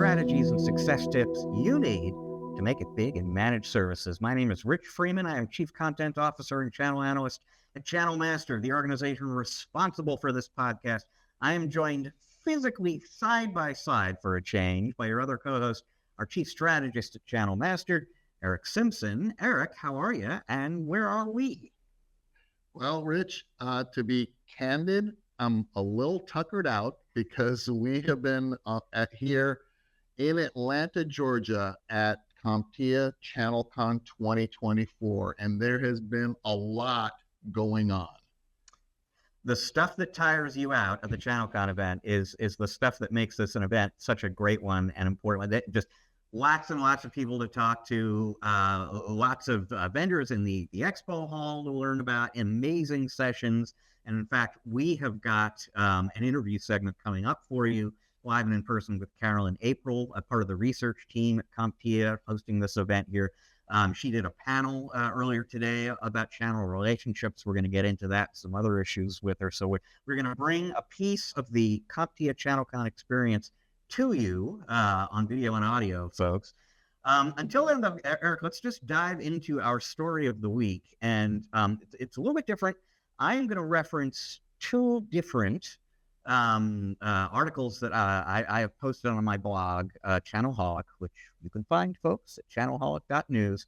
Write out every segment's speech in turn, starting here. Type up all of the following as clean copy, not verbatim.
strategies and success tips you need to make it big in managed services. My name is Rich Freeman. I am Chief Content Officer and Channel Analyst at Channel Master, the organization responsible for this podcast. I am joined physically side by side for a change by your other co-host, our Chief Strategist at Channel Master, Erick Simpson. Erick, how are you? And where are we? Well, Rich, to be candid, I'm a little tuckered out because we have been here in Atlanta, Georgia at CompTIA ChannelCon 2024, and there has been a lot going on. The stuff that tires you out at the ChannelCon event is the stuff that makes this an event such a great one and important. Just lots and lots of people to talk to, lots of vendors in the expo hall to learn about, amazing sessions. And in fact, we have got an interview segment coming up for you live and in person with Carolyn April, a part of the research team at CompTIA hosting this event here. She did a panel earlier today about channel relationships. We're going to get into that, some other issues with her. So we're going to bring a piece of the CompTIA ChannelCon experience to you on video and audio, folks. Until then, Erick, let's just dive into our story of the week. And it's a little bit different. I am going to reference two different articles that I have posted on my blog, Channelholic, which you can find, folks, at channelholic.news.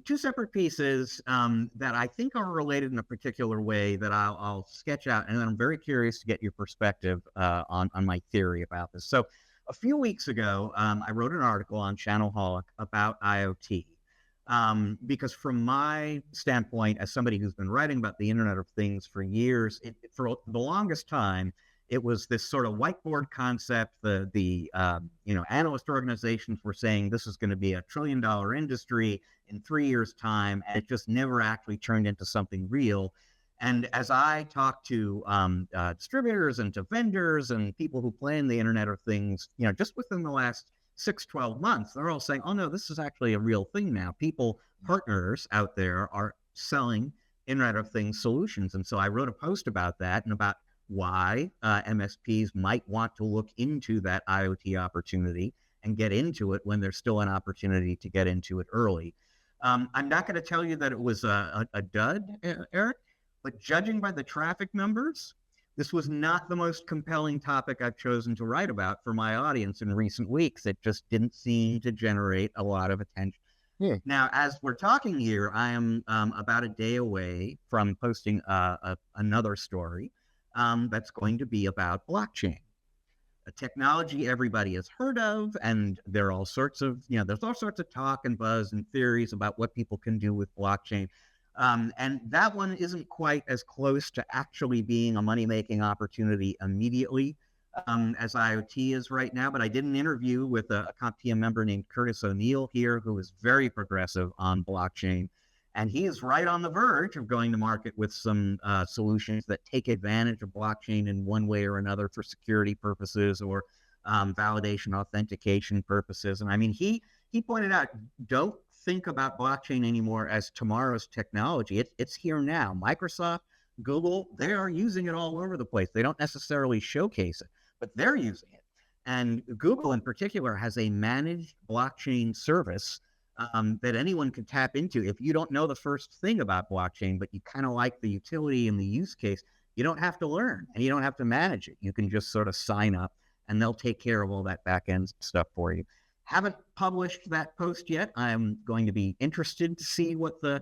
Two separate pieces that I think are related in a particular way that I'll sketch out, and then I'm very curious to get your perspective on my theory about this. So a few weeks ago, I wrote an article on Channelholic about IoT. Because from my standpoint, as somebody who's been writing about the Internet of Things for years, for the longest time, it was this sort of whiteboard concept. The analyst organizations were saying this is going to be $1 trillion industry in 3 years' time, and it just never actually turned into something real. And as I talk to distributors and to vendors and people who play in the Internet of Things, just within the last 6-12 months, they're all saying, oh no, this is actually a real thing now. Partners out there are selling Internet of Things solutions. And so I wrote a post about that and about why MSPs might want to look into that IoT opportunity and get into it when there's still an opportunity to get into it early. I'm not going to tell you that it was a dud, Erick, but judging by the traffic numbers, this was not the most compelling topic I've chosen to write about for my audience in recent weeks. It just didn't seem to generate a lot of attention. Now, as we're talking here, I am about a day away from posting another story that's going to be about blockchain, a technology everybody has heard of, and there are all sorts of, there's all sorts of talk and buzz and theories about what people can do with blockchain. And that one isn't quite as close to actually being a money-making opportunity immediately as IoT is right now. But I did an interview with a CompTIA member named Curtis O'Neill here, who is very progressive on blockchain. And he is right on the verge of going to market with some solutions that take advantage of blockchain in one way or another for security purposes or validation, authentication purposes. And I mean, he pointed out, don't think about blockchain anymore as tomorrow's technology. It's here now. Microsoft, Google, they are using it all over the place. They don't necessarily showcase it, but they're using it. And Google in particular has a managed blockchain service that anyone can tap into. If you don't know the first thing about blockchain, but you kind of like the utility and the use case, you don't have to learn and you don't have to manage it. You can just sort of sign up and they'll take care of all that back end stuff for you. Haven't published that post yet. I'm going to be interested to see what the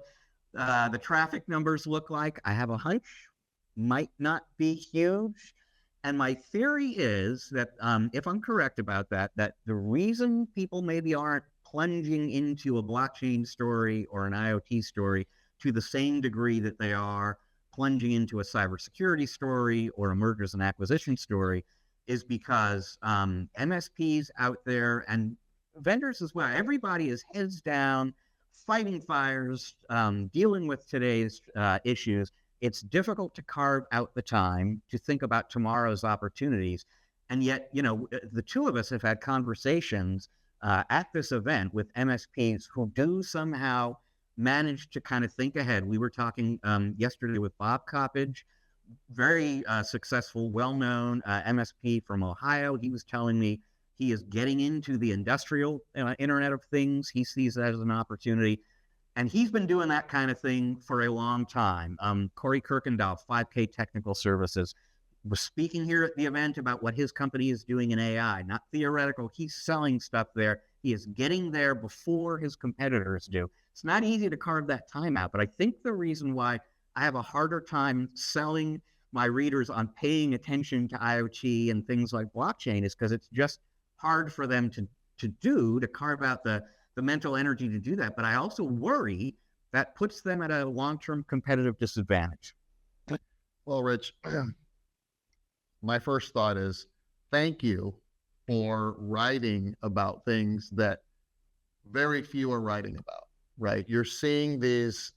traffic numbers look like. I have a hunch, might not be huge. And my theory is that if I'm correct about that the reason people maybe aren't plunging into a blockchain story or an IoT story to the same degree that they are plunging into a cybersecurity story or a mergers and acquisition story is because MSPs out there and vendors as well, everybody is heads down, fighting fires, dealing with today's issues. It's difficult to carve out the time to think about tomorrow's opportunities. And yet, the two of us have had conversations at this event with MSPs who do somehow manage to kind of think ahead. We were talking yesterday with Bob Coppage, very successful, well-known MSP from Ohio. He was telling me He is getting into the industrial Internet of Things. He sees that as an opportunity. And he's been doing that kind of thing for a long time. Corey Kirkendall, 5K Technical Services, was speaking here at the event about what his company is doing in AI. Not theoretical. He's selling stuff there. He is getting there before his competitors do. It's not easy to carve that time out, but I think the reason why I have a harder time selling my readers on paying attention to IoT and things like blockchain is because it's just hard for them to carve out the mental energy to do that. But I also worry that puts them at a long-term competitive disadvantage. Well, Rich, my first thought is thank you for writing about things that very few are writing about, right? You're seeing these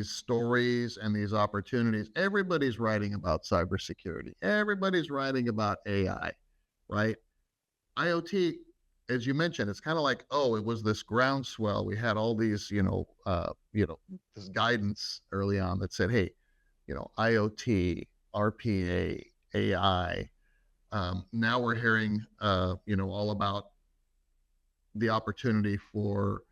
stories and these opportunities. Everybody's writing about cybersecurity. Everybody's writing about AI, right? IoT, as you mentioned, it's kind of like, oh, it was this groundswell. We had all these, this guidance early on that said, hey, IoT, RPA, AI. Now we're hearing, all about the opportunity for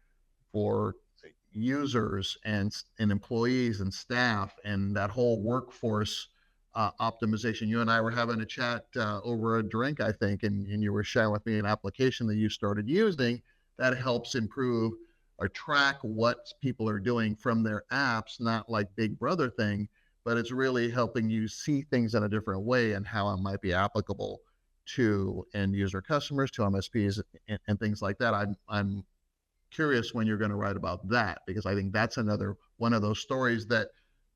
users and employees and staff and that whole workforce optimization. You and I were having a chat over a drink, I think, and you were sharing with me an application that you started using that helps improve or track what people are doing from their apps, not like Big Brother thing, but it's really helping you see things in a different way and how it might be applicable to end user customers, to MSPs and things like that. I'm curious when you're going to write about that, because I think that's another one of those stories that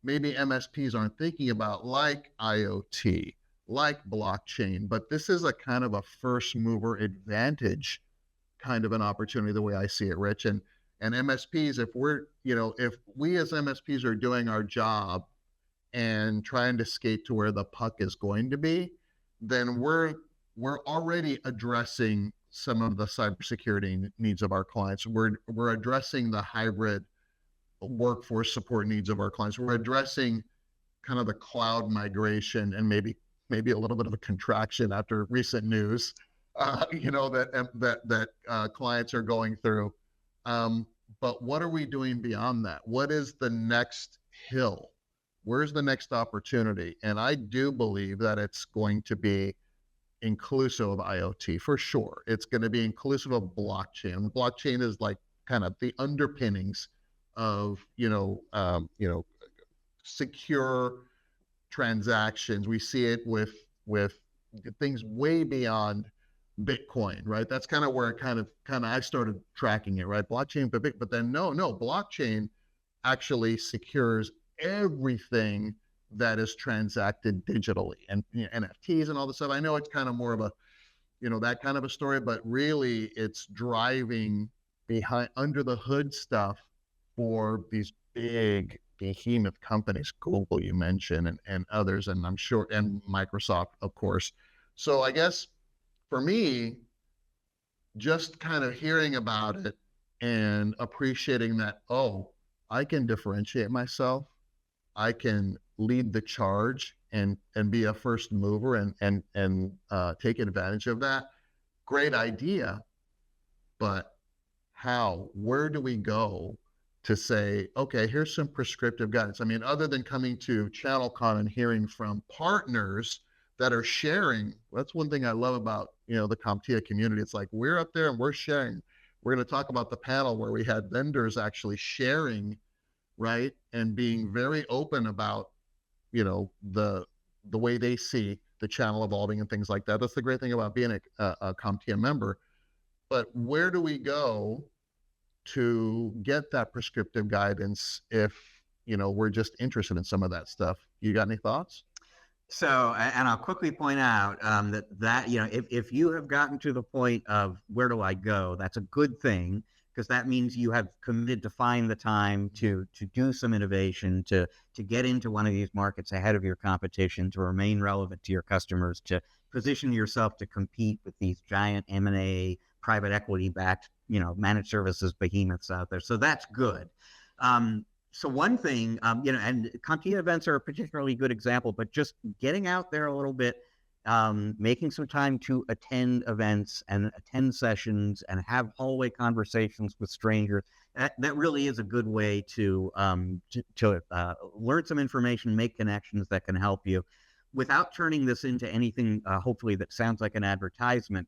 maybe MSPs aren't thinking about, like IoT, like blockchain, but this is a kind of a first mover advantage kind of an opportunity, the way I see it, Rich. And MSPs, if we as MSPs are doing our job and trying to skate to where the puck is going to be, then we're already addressing some of the cybersecurity needs of our clients. We're addressing the hybrid workforce support needs of our clients. We're addressing kind of the cloud migration and maybe a little bit of a contraction after recent news, that clients are going through. But what are we doing beyond that? What is the next hill? Where's the next opportunity? And I do believe that it's going to be inclusive of IoT for sure. It's going to be inclusive of blockchain. Blockchain is like kind of the underpinnings of secure transactions. We see it with things way beyond Bitcoin, right? That's kind of where it kind of I started tracking it, right? Blockchain, but then no, blockchain actually secures everything that is transacted digitally, and NFTs and all this stuff. I know it's kind of more of a, that kind of a story, but really it's driving behind under the hood stuff for these big behemoth companies, Google you mentioned, and others, and I'm sure, and Microsoft, of course. So I guess for me, just kind of hearing about it and appreciating that, oh, I can differentiate myself. I can lead the charge and be a first mover and take advantage of that. Great idea, but how? Where do we go to say, okay, here's some prescriptive guidance? I mean, other than coming to ChannelCon and hearing from partners that are sharing, that's one thing I love about the CompTIA community. It's like we're up there and we're sharing. We're going to talk about the panel where we had vendors actually sharing, right, and being very open about the way they see the channel evolving and things like that. That's the great thing about being a CompTIA member. But where do we go to get that prescriptive guidance if we're just interested in some of that stuff? You got any thoughts? So, and I'll quickly point out that if you have gotten to the point of where do I go, that's a good thing, because that means you have committed to find the time to do some innovation, to get into one of these markets ahead of your competition, to remain relevant to your customers, to position yourself to compete with these giant M&A private equity backed, managed services behemoths out there. So that's good. So one thing, and CompTIA events are a particularly good example, but just getting out there a little bit making some time to attend events and attend sessions and have hallway conversations with strangers. That really is a good way to learn some information, make connections that can help you without turning this into anything, hopefully, that sounds like an advertisement.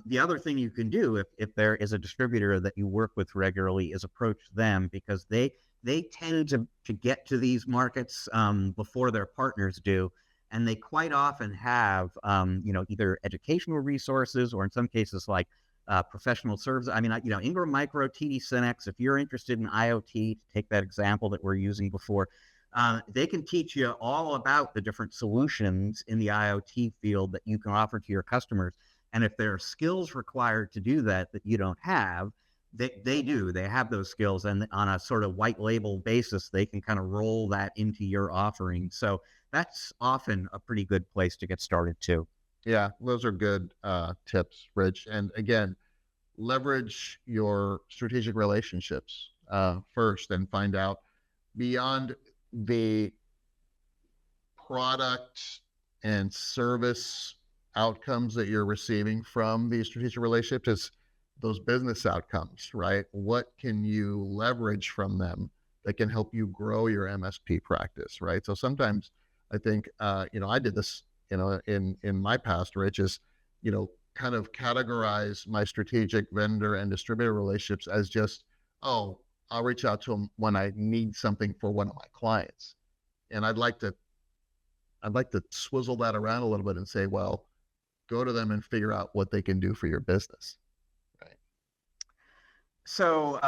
The other thing you can do if there is a distributor that you work with regularly is approach them, because they tend to get to these markets before their partners do. And they quite often have, either educational resources or in some cases like professional services. I mean, Ingram Micro, TD SYNNEX, if you're interested in IoT, to take that example that we're using before, they can teach you all about the different solutions in the IoT field that you can offer to your customers. And if there are skills required to do that you don't have, they do. They have those skills, and on a sort of white label basis, they can kind of roll that into your offering. So that's often a pretty good place to get started too. Yeah, those are good tips, Rich. And again, leverage your strategic relationships first, and find out beyond the product and service outcomes that you're receiving from these strategic relationships is those business outcomes, right? What can you leverage from them that can help you grow your MSP practice, right? So sometimes I think, I did this, in my past, Rich, is, kind of categorize my strategic vendor and distributor relationships as just, oh, I'll reach out to them when I need something for one of my clients. And I'd like to swizzle that around a little bit and say, well, go to them and figure out what they can do for your business. Right. So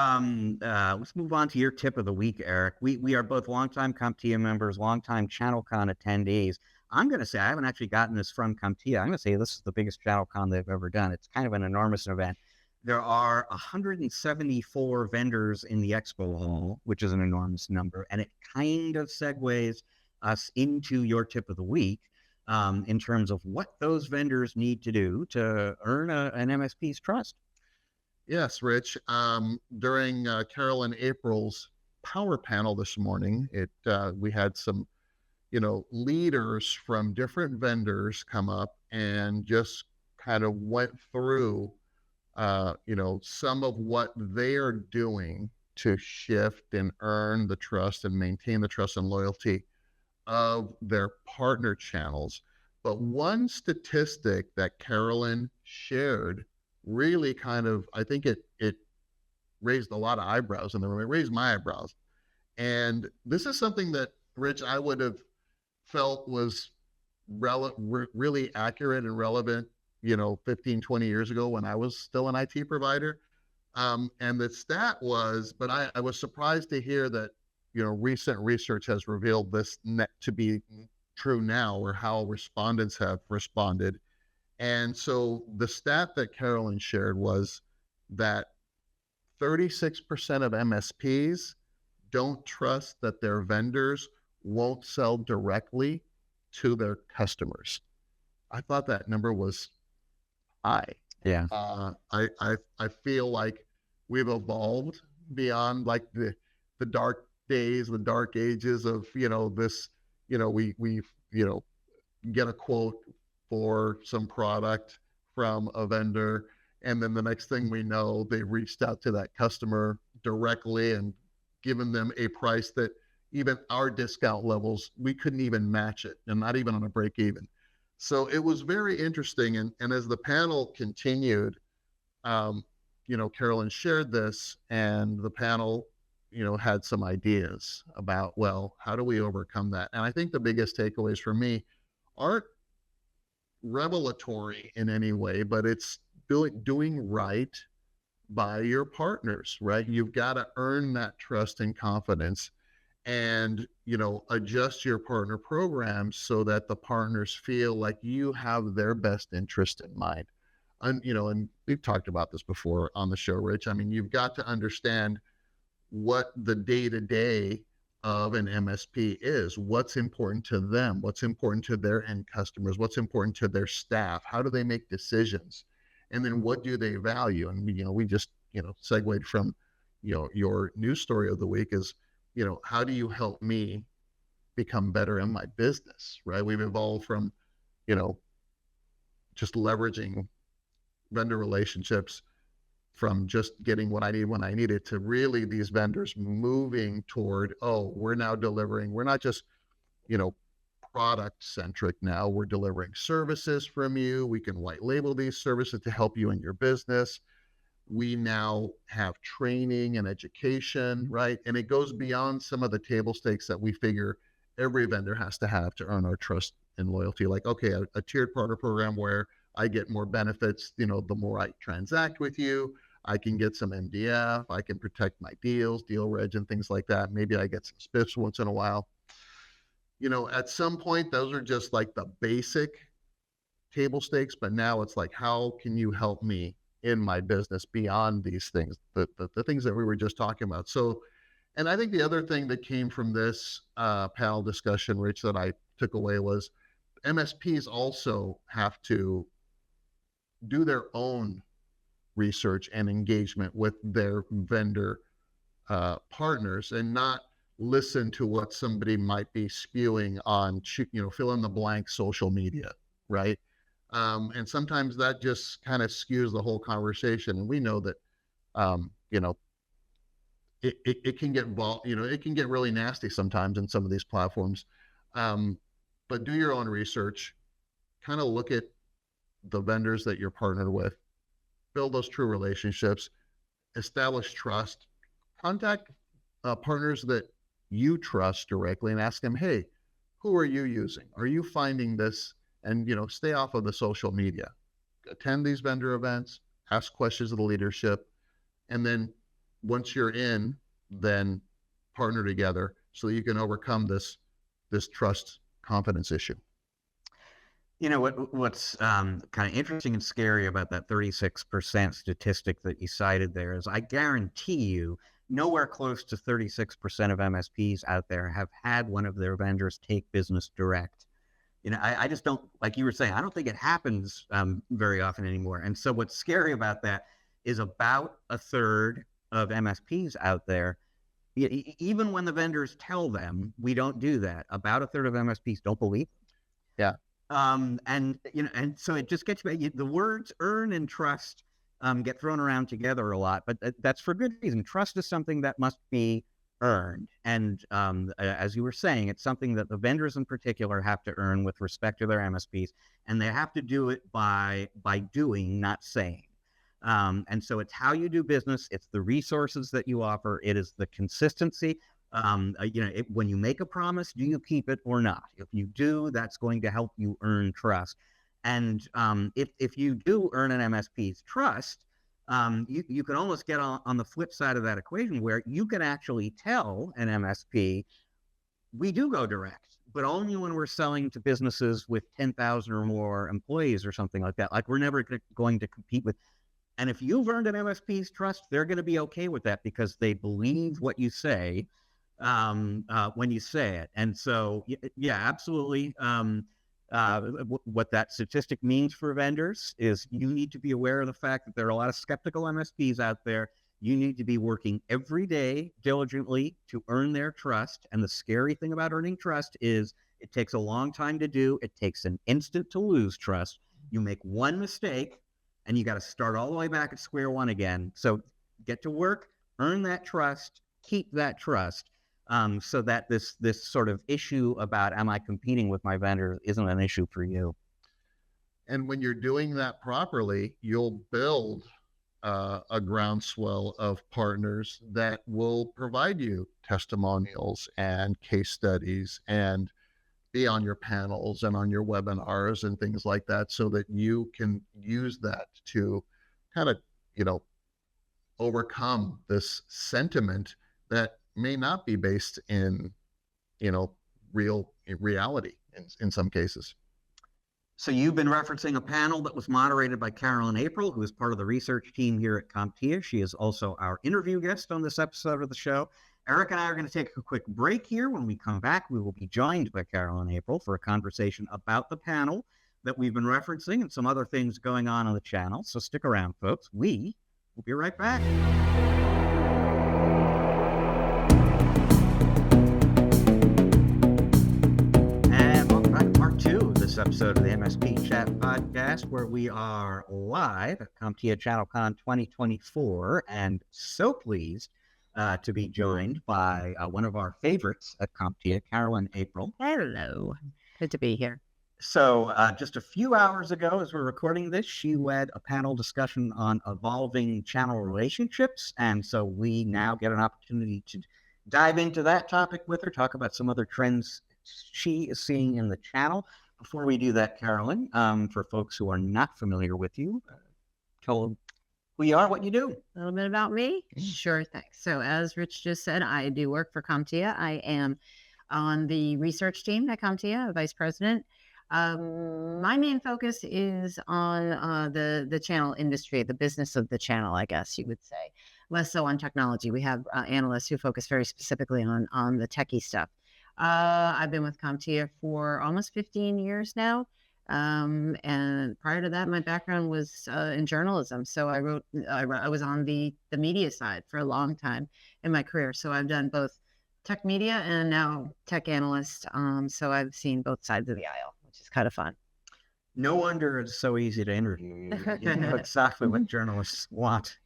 let's move on to your tip of the week, Eric. We are both longtime CompTIA members, longtime ChannelCon attendees. I'm going to say, I haven't actually gotten this from CompTIA. I'm going to say this is the biggest ChannelCon they've ever done. It's kind of an enormous event. There are 174 vendors in the expo hall, which is an enormous number. And it kind of segues us into your tip of the week in terms of what those vendors need to do to earn an MSP's trust. Yes, Rich. During Carolyn April's power panel this morning, we had some, leaders from different vendors come up and just kind of went through, some of what they are doing to shift and earn the trust and maintain the trust and loyalty of their partner channels. But one statistic that Carolyn shared really kind of, I think it raised a lot of eyebrows in the room. It raised my eyebrows. And this is something that, Rich, I would have felt was really accurate and relevant, 15, 20 years ago when I was still an IT provider. And the stat was, but I was surprised to hear that, recent research has revealed this to be true now, or how respondents have responded. And so the stat that Carolyn shared was that 36% of MSPs don't trust that their vendors won't sell directly to their customers. I thought that number was high. Yeah. I feel like we've evolved beyond like the dark days, the dark ages of, this, we get a quote for some product from a vendor, and then the next thing we know, they reached out to that customer directly and given them a price that even our discount levels, we couldn't even match it, and not even on a break even. So it was very interesting. And as the panel continued, Carolyn shared this, and the panel, had some ideas about, well, how do we overcome that? And I think the biggest takeaways for me aren't revelatory in any way, but it's doing right by your partners, right? You've got to earn that trust and confidence, and, adjust your partner programs so that the partners feel like you have their best interest in mind. And we've talked about this before on the show, Rich. I mean, you've got to understand what the day-to-day of an MSP is, what's important to them, what's important to their end customers, what's important to their staff, how do they make decisions, and then what do they value? And we just segued from your news story of the week is, how do you help me become better in my business, right? We've evolved from just leveraging vendor relationships from just getting what I need when I need it to really these vendors moving toward, oh, we're now delivering. We're not just, product centric now. We're delivering services from you. We can white label these services to help you in your business. We now have training and education, right? And it goes beyond some of the table stakes that we figure every vendor has to have to earn our trust and loyalty. Like, okay, a tiered partner program where I get more benefits, the more I transact with you. I can get some MDF, I can protect my deals, deal reg and things like that. Maybe I get some spiffs once in a while. At some point, those are just like the basic table stakes, but now it's like, how can you help me in my business beyond these things, the things that we were just talking about? So, and I think the other thing that came from this panel discussion, Rich, that I took away was MSPs also have to do their own research and engagement with their vendor partners and not listen to what somebody might be spewing on, fill in the blank social media, right? And sometimes that just kind of skews the whole conversation. And we know that, it can get it can get really nasty sometimes in some of these platforms. But do your own research, kind of look at the vendors that you're partnered with, build those true relationships, establish trust, contact partners that you trust directly and ask them, hey, who are you using? Are you finding this? And, stay off of the social media, attend these vendor events, ask questions of the leadership. And then once you're in, then partner together so that you can overcome this trust confidence issue. What's kind of interesting and scary about that 36% statistic that you cited there is I guarantee you nowhere close to 36% of MSPs out there have had one of their vendors take business direct. I just don't, like you were saying, I don't think it happens very often anymore. And so what's scary about that is about a third of MSPs out there, even when the vendors tell them we don't do that, about a third of MSPs don't believe it. Yeah. And so it just gets the words earn and trust get thrown around together a lot, but that's for good reason. Trust is something that must be earned. And as you were saying, it's something that the vendors in particular have to earn with respect to their MSPs, and they have to do it by doing, not saying. And so it's how you do business. It's the resources that you offer. It is the consistency. When you make a promise, do you keep it or not? If you do, that's going to help you earn trust. And if you do earn an MSP's trust, you can almost get on the flip side of that equation where you can actually tell an MSP, we do go direct, but only when we're selling to businesses with 10,000 or more employees or something like that. Like we're never going to compete with. And if you've earned an MSP's trust, they're going to be okay with that because they believe what you say when you say it. And so, yeah, absolutely. What that statistic means for vendors is you need to be aware of the fact that there are a lot of skeptical MSPs out there. You need to be working every day diligently to earn their trust. And the scary thing about earning trust is it takes a long time to do. It takes an instant to lose trust. You make one mistake and you got to start all the way back at square one again. So get to work, earn that trust, keep that trust. So that this sort of issue about am I competing with my vendor isn't an issue for you. And when you're doing that properly, you'll build a groundswell of partners that will provide you testimonials and case studies and be on your panels and on your webinars and things like that so that you can use that to kind of, overcome this sentiment that may not be based in, reality in some cases. So you've been referencing a panel that was moderated by Carolyn April, who is part of the research team here at CompTIA. She is also our interview guest on this episode of the show. Eric and I are going to take a quick break here. When we come back, we will be joined by Carolyn April for a conversation about the panel that we've been referencing and some other things going on the channel. So stick around, folks. We will be right back. episode of the MSP Chat Podcast, where we are live at CompTIA ChannelCon 2024, and so pleased to be joined by one of our favorites at CompTIA, Carolyn April. Hello. Good to be here. So just a few hours ago, as we're recording this, she led a panel discussion on evolving channel relationships, and so we now get an opportunity to dive into that topic with her, talk about some other trends she is seeing in the channel. Before we do that, Carolyn, for folks who are not familiar with you, tell them who you are, what you do. A little bit about me? Sure thing. So as Rich just said, I do work for CompTIA. I am on the research team at CompTIA, vice president. My main focus is on the channel industry, the business of the channel, I guess you would say. Less so on technology. We have analysts who focus very specifically on the techie stuff. I've been with CompTIA for almost 15 years now. And prior to that, my background was in journalism. So I was on the media side for a long time in my career. So I've done both tech media and now tech analyst. So I've seen both sides of the aisle, which is kind of fun. No wonder it's so easy to interview you. You know exactly what journalists want.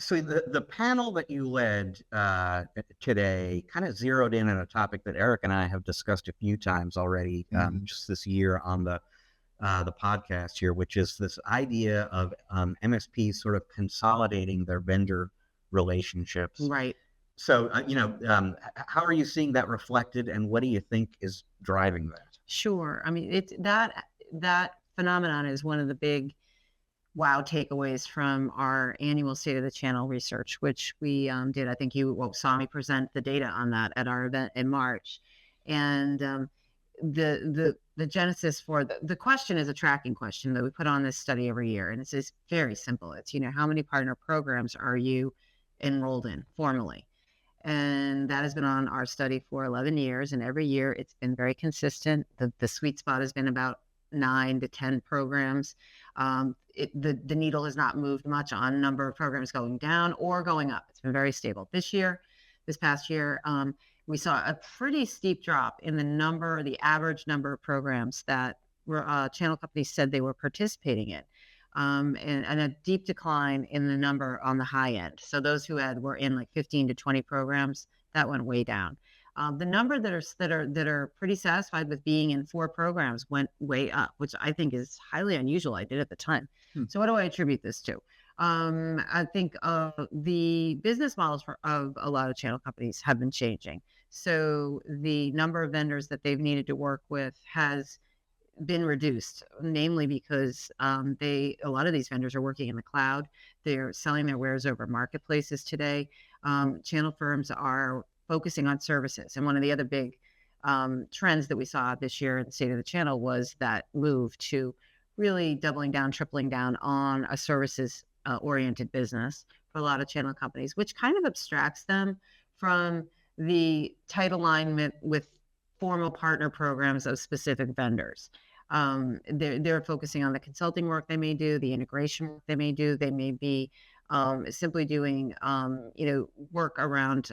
So the panel that you led today kind of zeroed in on a topic that Eric and I have discussed a few times already, just this year on the podcast here, which is this idea of MSPs sort of consolidating their vendor relationships. Right. So, how are you seeing that reflected, and what do you think is driving that? Sure. I mean, that phenomenon is one of the big wow takeaways from our annual State of the Channel research, which we did. I think you saw me present the data on that at our event in March. And the genesis for the question is a tracking question that we put on this study every year. And it's very simple. It's, how many partner programs are you enrolled in formally? And that has been on our study for 11 years. And every year it's been very consistent. The sweet spot has been about 9 to 10 programs. The needle has not moved much on number of programs going down or going up. It's been very stable. This past year, we saw a pretty steep drop in the average number of programs that channel companies said they were participating in, and a deep decline in the number on the high end. So those who were in like 15 to 20 programs, that went way down. The number that are pretty satisfied with being in 4 programs went way up, which I think is highly unusual. I did at the time. So what do I attribute this to? I think the business models of a lot of channel companies have been changing. So the number of vendors that they've needed to work with has been reduced, namely because a lot of these vendors are working in the cloud. They're selling their wares over marketplaces today. Channel firms are focusing on services. And one of the other big trends that we saw this year in the State of the Channel was that move to really doubling down, tripling down on a services oriented business for a lot of channel companies, which kind of abstracts them from the tight alignment with formal partner programs of specific vendors. They're focusing on the consulting work they may do, the integration work they may do. They may be simply doing work around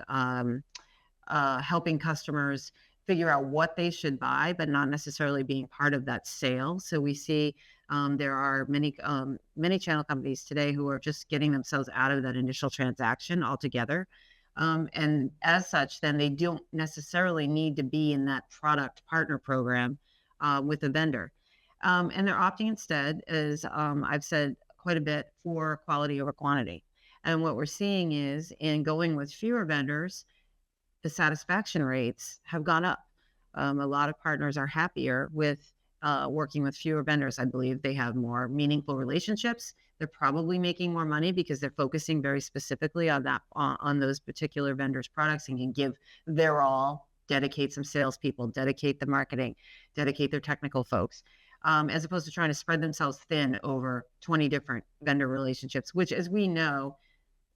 helping customers figure out what they should buy, but not necessarily being part of that sale. So we see there are many channel companies today who are just getting themselves out of that initial transaction altogether. And as such, then they don't necessarily need to be in that product partner program with a vendor. And they're opting instead, as I've said quite a bit, for quality over quantity. And what we're seeing is in going with fewer vendors, the satisfaction rates have gone up. A lot of partners are happier with working with fewer vendors. I believe they have more meaningful relationships. They're probably making more money because they're focusing very specifically on those particular vendors' products and can give their all, dedicate some salespeople, dedicate the marketing, dedicate their technical folks, as opposed to trying to spread themselves thin over 20 different vendor relationships, which, as we know,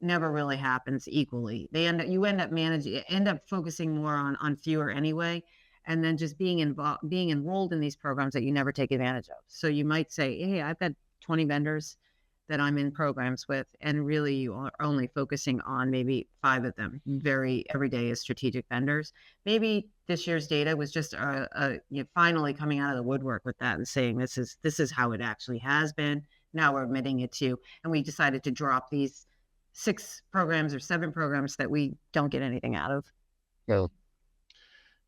never really happens equally. You end up focusing more on fewer anyway, and then just being enrolled in these programs that you never take advantage of. So you might say, hey, I've got 20 vendors that I'm in programs with, and really you are only focusing on maybe 5 of them very every day as strategic vendors. Maybe this year's data was just finally coming out of the woodwork with that and saying this is how it actually has been. Now we're admitting it too, and we decided to drop these 6 programs or 7 programs that we don't get anything out of. Well,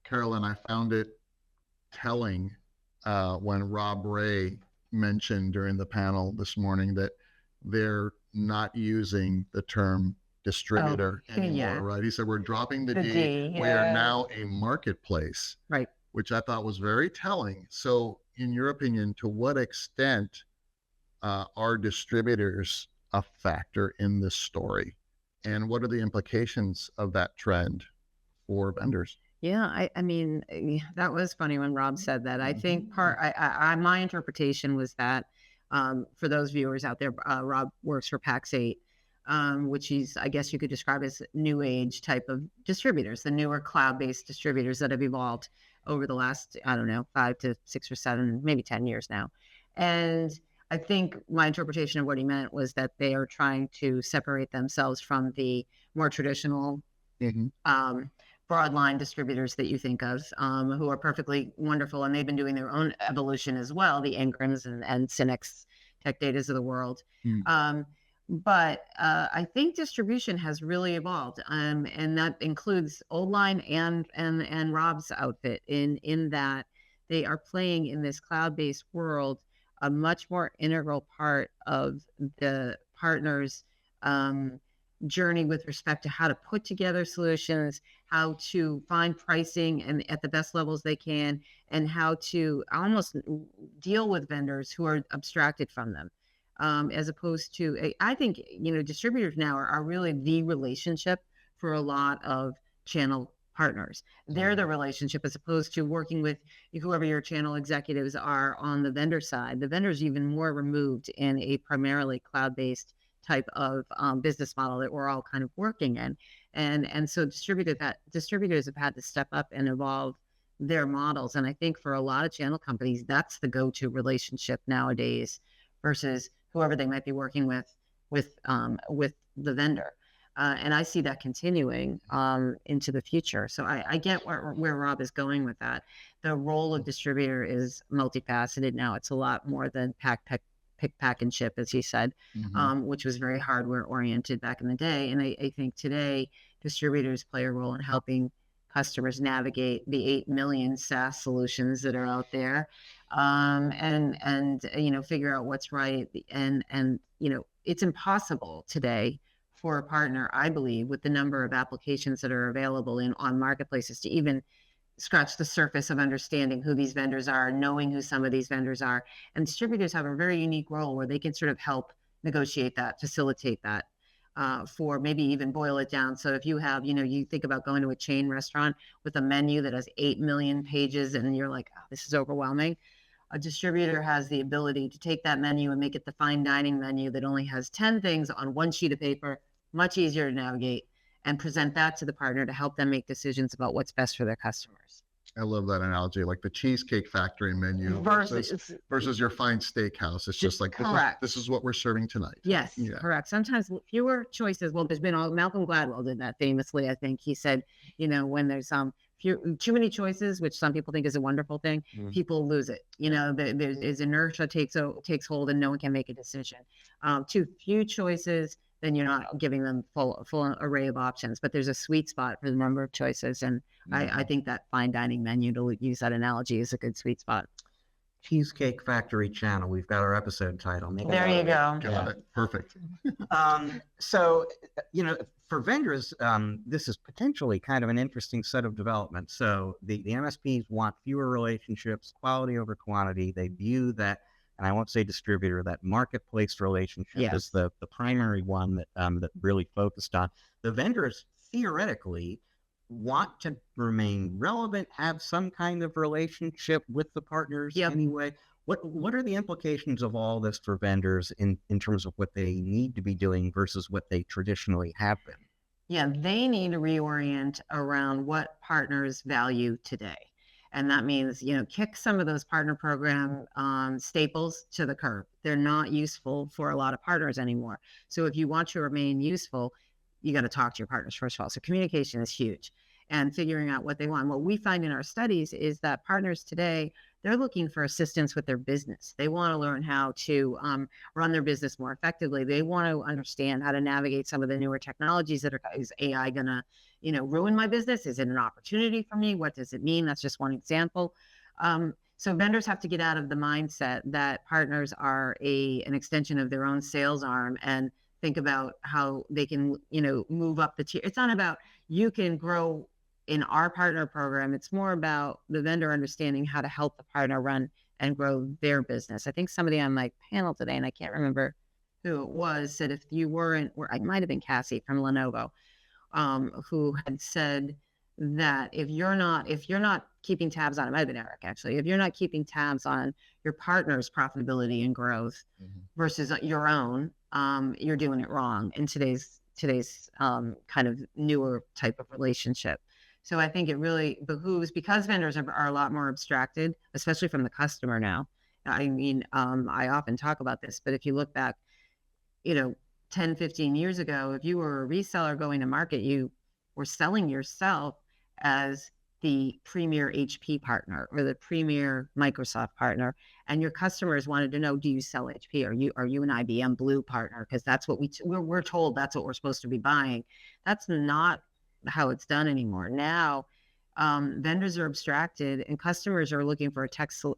Carolyn, I found it telling when Rob Ray mentioned during the panel this morning that they're not using the term distributor anymore, right? He said, we're dropping the D. We are now a marketplace, right? Which I thought was very telling. So in your opinion, to what extent are distributors a factor in this story? And what are the implications of that trend for vendors? Yeah, I mean, that was funny when Rob said that. I think my interpretation was that for those viewers out there, Rob works for Pax8, which I guess you could describe as new age type of distributors, the newer cloud-based distributors that have evolved over the last, 5 to 6 or 7, maybe 10 years now. And I think my interpretation of what he meant was that they are trying to separate themselves from the more traditional broadline distributors that you think of, who are perfectly wonderful, and they've been doing their own evolution as well, the Ingrams and Synex Tech Datas of the world. But I think distribution has really evolved, and that includes Old Line and Rob's outfit in that they are playing in this cloud-based world a much more integral part of the partners' journey with respect to how to put together solutions, how to find pricing and at the best levels they can, and how to almost deal with vendors who are abstracted from them. As opposed to, I think, distributors now are really the relationship for a lot of channel partners. They're the relationship as opposed to working with whoever your channel executives are on the vendor side. The vendor's even more removed in a primarily cloud-based type of business model that we're all kind of working in. And so distributors have had to step up and evolve their models. And I think for a lot of channel companies, that's the go-to relationship nowadays versus whoever they might be working with the vendor. And I see that continuing into the future. So I get where Rob is going with that. The role of distributor is multifaceted now. It's a lot more than pick, pack, and ship, as he said, which was very hardware oriented back in the day. And I think today distributors play a role in helping customers navigate the 8 million SaaS solutions that are out there, and figure out what's right. And it's impossible today for a partner, I believe, with the number of applications that are available on marketplaces to even scratch the surface of understanding who these vendors are, knowing who some of these vendors are. And distributors have a very unique role where they can sort of help negotiate that, facilitate that, for maybe even boil it down. So if you have, you think about going to a chain restaurant with a menu that has 8 million pages and you're like, oh, this is overwhelming. A distributor has the ability to take that menu and make it the fine dining menu that only has 10 things on one sheet of paper, much easier to navigate, and present that to the partner to help them make decisions about what's best for their customers. I love that analogy, like the Cheesecake Factory menu versus your fine steakhouse. It's just like, this is what we're serving tonight. Yes, correct. Sometimes fewer choices. Well, there's been Malcolm Gladwell did that famously. I think he said, when there's too many choices, which some people think is a wonderful thing, people lose it. There's inertia takes hold and no one can make a decision. Too few choices, then you're not giving them full array of options. But there's a sweet spot for the number of choices. And I think that fine dining menu, to use that analogy, is a good sweet spot. Cheesecake Factory Channel. We've got our episode title. There you go. Got it. Perfect. So, for vendors, this is potentially kind of an interesting set of developments. So the MSPs want fewer relationships, quality over quantity. They view that, and I won't say distributor, that marketplace relationship is the primary one that really focused on. The vendors theoretically want to remain relevant, have some kind of relationship with the partners anyway. What are the implications of all this for vendors in terms of what they need to be doing versus what they traditionally have been? Yeah, they need to reorient around what partners value today. And that means, kick some of those partner program staples to the curb. They're not useful for a lot of partners anymore. So if you want to remain useful, you got to talk to your partners first of all. So communication is huge, and figuring out what they want. What we find in our studies is that partners today, they're looking for assistance with their business. They want to learn how to run their business more effectively. They want to understand how to navigate some of the newer technologies that is AI going to, ruin my business? Is it an opportunity for me? What does it mean? That's just one example. So vendors have to get out of the mindset that partners are an extension of their own sales arm, and think about how they can, move up the tier. It's not about you can grow in our partner program. It's more about the vendor understanding how to help the partner run and grow their business. I think somebody on my panel today, and I can't remember who it was, said if you weren't, or it might have been Cassie from Lenovo, who had said that if you're not keeping tabs on, it might have been Eric actually, if you're not keeping tabs on your partner's profitability and growth versus your own, you're doing it wrong in today's kind of newer type of relationship. So I think it really behooves, because vendors are a lot more abstracted, especially from the customer now. I mean, I often talk about this, but if you look back, 10, 15 years ago, if you were a reseller going to market, you were selling yourself as the premier HP partner or the premier Microsoft partner, and your customers wanted to know, do you sell HP? Are you an IBM Blue partner? Because that's what we're told that's what we're supposed to be buying. That's not how it's done anymore. Now, vendors are abstracted and customers are looking for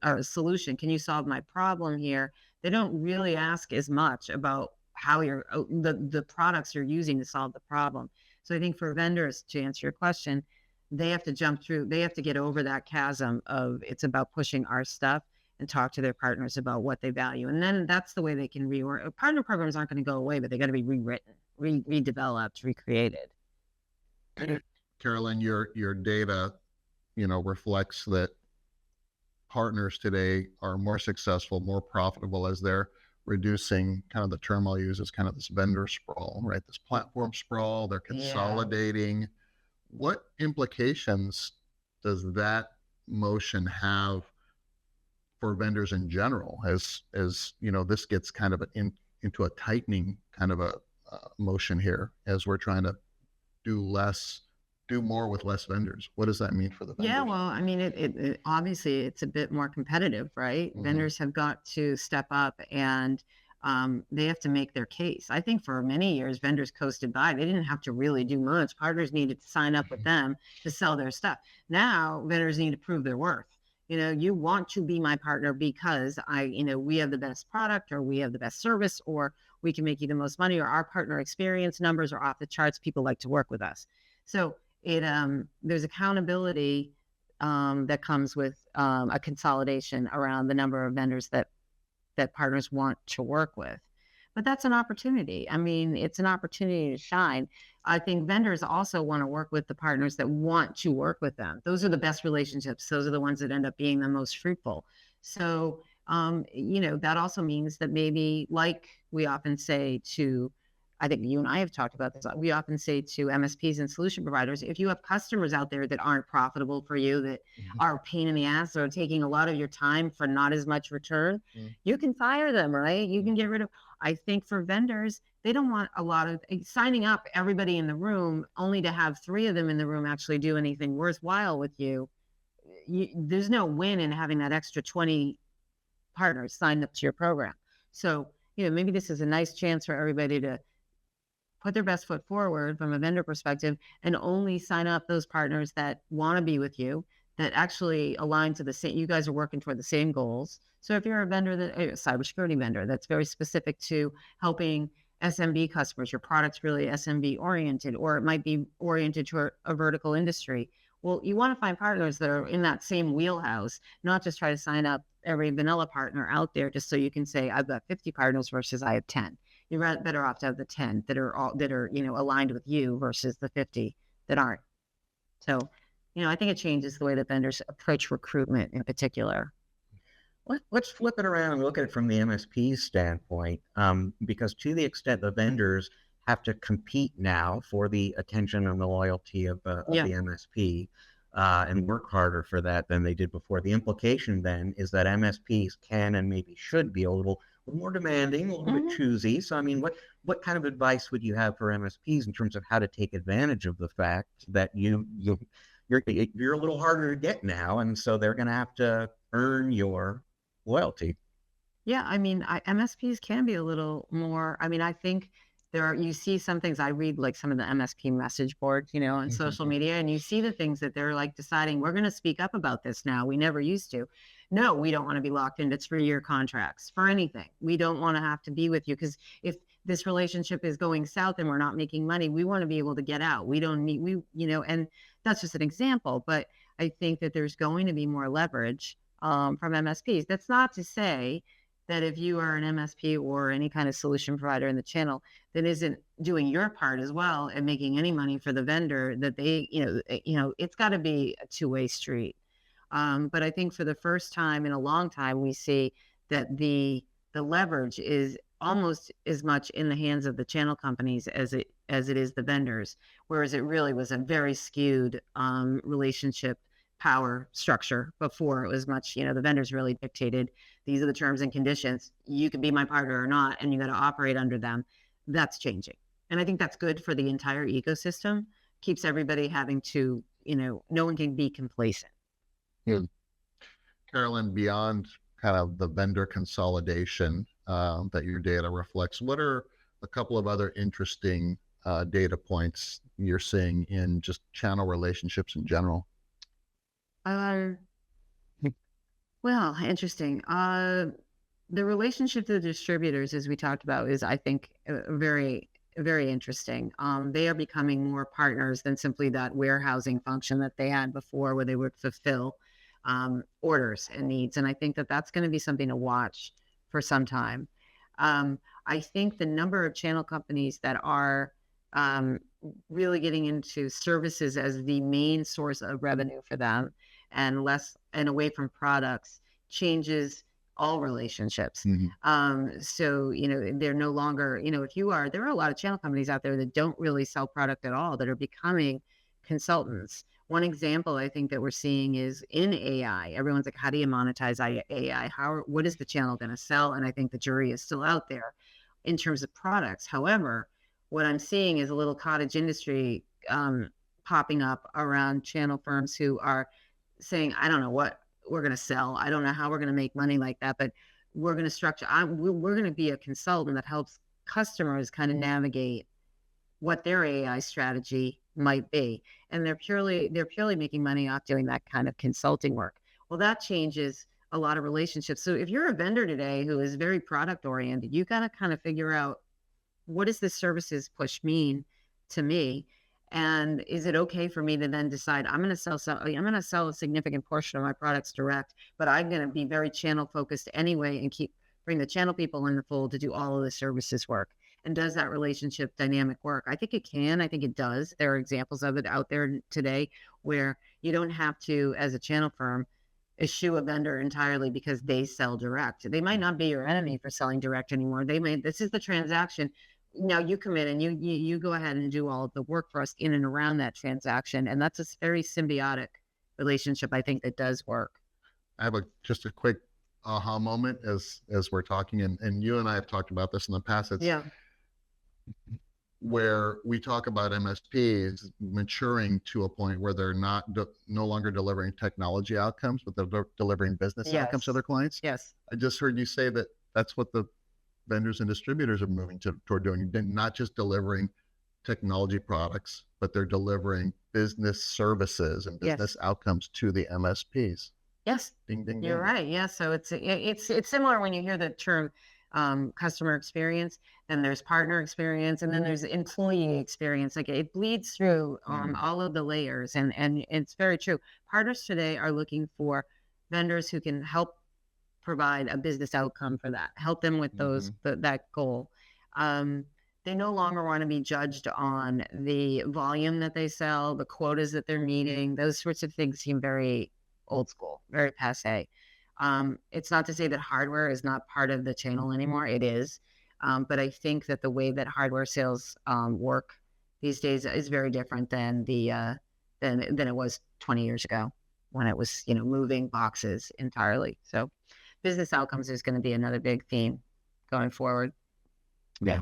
a solution. Can you solve my problem here? They don't really ask as much about how the products you're using to solve the problem. So I think for vendors, to answer your question, they have to get over that chasm of it's about pushing our stuff and talk to their partners about what they value. And then that's the way they can partner programs aren't going to go away, but they got to be rewritten, redeveloped, recreated. Carolyn, your data, reflects that partners today are more successful, more profitable as they're reducing kind of the term I'll use is kind of this vendor sprawl, right? This platform sprawl, they're consolidating. Yeah. What implications does that motion have for vendors in general as this gets kind of into a tightening kind of a motion here as we're trying to do more with less vendors? What does that mean for the vendors? Yeah, well, I mean, it obviously it's a bit more competitive, right? Mm-hmm. Vendors have got to step up and they have to make their case. I think for many years, vendors coasted by. They didn't have to really do much. Partners needed to sign up with them to sell their stuff. Now, vendors need to prove their worth. You want to be my partner because we have the best product, or we have the best service, or we can make you the most money, or our partner experience numbers are off the charts. People like to work with us. So there's accountability that comes with a consolidation around the number of vendors that partners want to work with. But that's an opportunity. I mean, it's an opportunity to shine. I think vendors also want to work with the partners that want to work with them. Those are the best relationships. Those are the ones that end up being the most fruitful. So, that also means that maybe, like we often say to, I think you and I have talked about this, we often say to MSPs and solution providers, if you have customers out there that aren't profitable for you, that are a pain in the ass or taking a lot of your time for not as much return, you can fire them, right? You can get rid of. I think for vendors, they don't want a lot of signing up everybody in the room only to have 3 of them in the room actually do anything worthwhile with you. There's no win in having that extra 20 partners signed up to your program. So, maybe this is a nice chance for everybody to put their best foot forward from a vendor perspective and only sign up those partners that want to be with you, that actually align to the same, you guys are working toward the same goals. So if you're a vendor, a cybersecurity vendor that's very specific to helping SMB customers, your product's really SMB oriented, or it might be oriented to a vertical industry. Well, you want to find partners that are in that same wheelhouse, not just try to sign up every vanilla partner out there just so you can say, I've got 50 partners versus I have 10. You're better off to have the 10 that are aligned with you versus the 50 that aren't. So, I think it changes the way that vendors approach recruitment in particular. Let's flip it around and look at it from the MSP standpoint, because to the extent the vendors have to compete now for the attention and the loyalty of the MSP, and work harder for that than they did before. The implication then is that MSPs can and maybe should be a little more demanding, a little bit choosy. So, I mean, what kind of advice would you have for MSPs in terms of how to take advantage of the fact that you're a little harder to get now, and so they're going to have to earn your loyalty? Yeah, I mean, MSPs can be a little more. I mean, I think you see some things. I read like some of the MSP message boards, on social media, and you see the things that they're like deciding, we're going to speak up about this now. We never used to. No, we don't want to be locked into 3-year contracts for anything. We don't want to have to be with you, because if this relationship is going south and we're not making money, we want to be able to get out. We don't need, and that's just an example. But I think that there's going to be more leverage from MSPs. That's not to say that if you are an MSP or any kind of solution provider in the channel that isn't doing your part as well and making any money for the vendor, that they, it's got to be a two-way street. But I think for the first time in a long time, we see that the leverage is almost as much in the hands of the channel companies as it is the vendors, whereas it really was a very skewed relationship power structure before. It was much, the vendors really dictated, these are the terms and conditions, you can be my partner or not, and you got to operate under them. That's changing, and I think that's good for the entire ecosystem. Keeps everybody having to, no one can be complacent. Carolyn, beyond kind of the vendor consolidation that your data reflects, what are a couple of other interesting data points you're seeing in just channel relationships in general? Well, interesting. The relationship to the distributors, as we talked about, is, I think, very, very interesting. They are becoming more partners than simply that warehousing function that they had before, where they would fulfill orders and needs. And I think that that's going to be something to watch for some time. I think the number of channel companies that are really getting into services as the main source of revenue for them, and less and away from products, changes all relationships. So, they're no longer, there are a lot of channel companies out there that don't really sell product at all, that are becoming consultants. One example I think that we're seeing is in AI. Everyone's like, how do you monetize AI? What is the channel going to sell? And I think the jury is still out there in terms of products. However, what I'm seeing is a little cottage industry popping up around channel firms who are saying, I don't know what we're going to sell. I don't know how we're going to make money like that, but we're going to structure, we're going to be a consultant that helps customers kind of navigate what their AI strategy might be. And they're purely making money off doing that kind of consulting work. Well, that changes a lot of relationships. So if you're a vendor today who is very product oriented, you got to kind of figure out, what does this services push mean to me? And is it okay for me to then decide I'm going to sell a significant portion of my products direct, but I'm going to be very channel focused anyway and bring the channel people in the fold to do all of the services work? And does that relationship dynamic work? I think it can. I think it does. There are examples of it out there today where you don't have to, as a channel firm, eschew a vendor entirely because they sell direct. They might not be your enemy for selling direct anymore. This is the transaction. Now you come in and you go ahead and do all of the work for us in and around that transaction. And that's a very symbiotic relationship, I think, that does work. I have just a quick aha moment as we're talking, and you and I have talked about this in the past. Where we talk about MSPs maturing to a point where they're no longer delivering technology outcomes, but they're delivering business outcomes to their clients. Yes. I just heard you say that that's what the vendors and distributors are moving toward doing, not just delivering technology products, but they're delivering business services and business outcomes to the MSPs. Yes, ding, ding, you're ding. right. Yeah, so it's similar when you hear the term customer experience, then there's partner experience, and then there's employee experience. Like, it bleeds through all of the layers, and it's very true. Partners today are looking for vendors who can help provide a business outcome for that, help them with that goal. They no longer want to be judged on the volume that they sell, the quotas that they're meeting. Those sorts of things seem very old school, very passé. It's not to say that hardware is not part of the channel anymore. It is. But I think that the way that hardware sales work these days is very different than it was 20 years ago when it was, you know, moving boxes entirely. So business outcomes is going to be another big theme going forward. Yeah.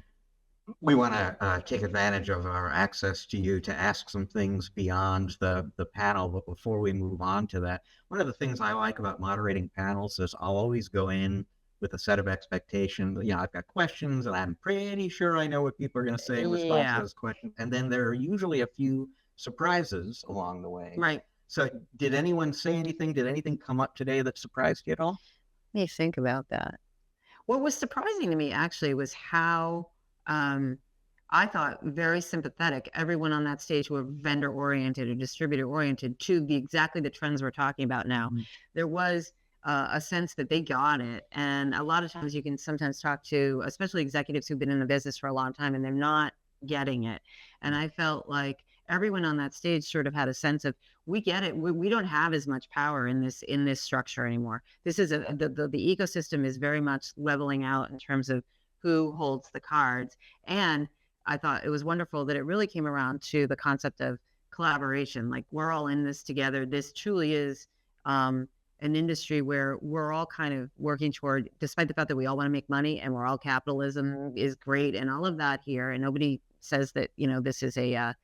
We want to take advantage of our access to you to ask some things beyond the panel. But before we move on to that, one of the things I like about moderating panels is I'll always go in with a set of expectations. You know, I've got questions and I'm pretty sure I know what people are going to say in response to those questions. And then there are usually a few surprises along the way. Right. So did anyone say anything? Did anything come up today that surprised you at all? Let me think about that. What was surprising to me actually was how I thought very sympathetic. Everyone on that stage were vendor oriented or distributor oriented to exactly the trends we're talking about now. Mm-hmm. There was a sense that they got it. And a lot of times you can sometimes talk to, especially executives who've been in the business for a long time and they're not getting it. And I felt like everyone on that stage sort of had a sense of, we get it. We don't have as much power in this structure anymore. This is the ecosystem is very much leveling out in terms of who holds the cards. And I thought it was wonderful that it really came around to the concept of collaboration. Like, we're all in this together. This truly is an industry where we're all kind of working toward, despite the fact that we all want to make money and we're all, capitalism is great and all of that here. And nobody says that, you know, this is a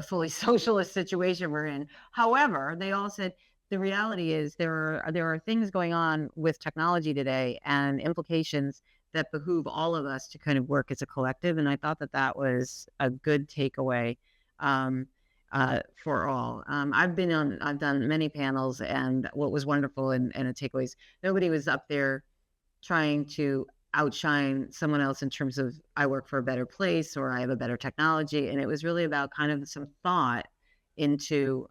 fully socialist situation we're in. However, they all said, the reality is there are things going on with technology today and implications that behoove all of us to kind of work as a collective. And I thought that was a good takeaway for all. I've done many panels, and what was wonderful and a takeaways, nobody was up there trying to outshine someone else in terms of, I work for a better place or I have a better technology. And it was really about kind of some thought into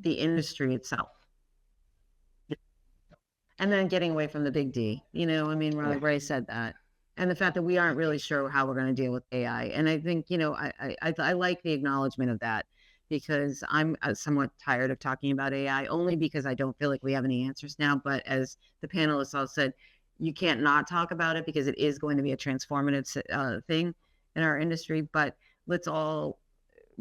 the industry itself. And then getting away from the big D, you know, I mean, Ray said that. And the fact that we aren't really sure how we're going to deal with AI. And I think, you know, I like the acknowledgement of that, because I'm somewhat tired of talking about AI, only because I don't feel like we have any answers now. But as the panelists all said, you can't not talk about it because it is going to be a transformative thing in our industry. But let's all